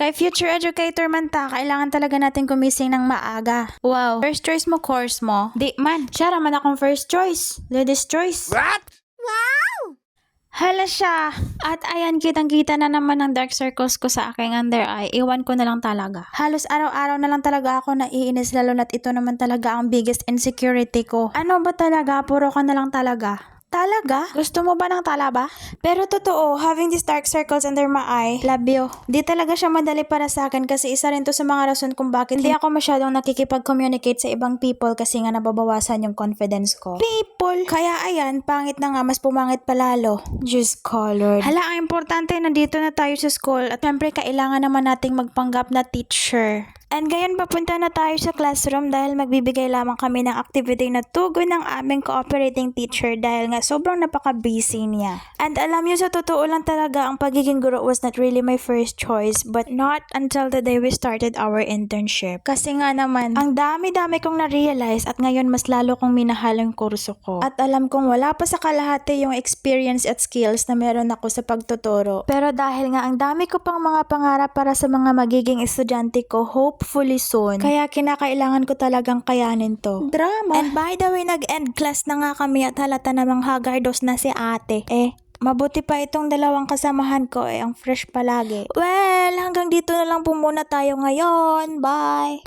Kay future educator man ta, kailangan talaga natin gumising ng maaga. Wow, first choice mo course mo? Di man, siya raman akong first choice. Ladies choice. What? Hala siya! At ayan, kitang-kita na naman ang dark circles ko sa aking under eye. Iwan ko na lang talaga. Halos araw-araw na lang talaga ako naiinis, lalo na't ito naman talaga ang biggest insecurity ko. Ano ba talaga? Puro ka na lang talaga. Talaga? Gusto mo ba ng talaba? Pero totoo, having these dark circles under my eye, love you. Di talaga siya madali para sa akin kasi isa rin to sa mga rason kung bakit hindi ako masyadong nakikipag-communicate sa ibang people kasi nga nababawasan yung confidence ko. People! Kaya ayan, pangit na nga, mas pumangit palalo. Diyos ko, Lord. Hala, ang importante, nandito na tayo sa school at syempre kailangan naman nating magpanggap na teacher. And ngayon papunta na tayo sa classroom dahil magbibigay lamang kami ng activity na tugon ng aming cooperating teacher dahil nga sobrang napaka-busy niya. And alam niyo, sa totoo lang talaga, ang pagiging guro was not really my first choice but not until the day we started our internship. Kasi nga naman, ang dami-dami kong na-realize at ngayon mas lalo kong minahal ang kurso ko. At alam kong wala pa sa kalahati yung experience at skills na meron ako sa pagtuturo. Pero dahil nga ang dami ko pang mga pangarap para sa mga magiging estudyante ko, hopefully soon. Kaya kinakailangan ko talagang kayanin to. Drama. And by the way, nag-end class na nga kami at halata namang hagardos na si ate. Mabuti pa itong dalawang kasamahan ko ang fresh palagi. Well, hanggang dito na lang po muna tayo ngayon. Bye!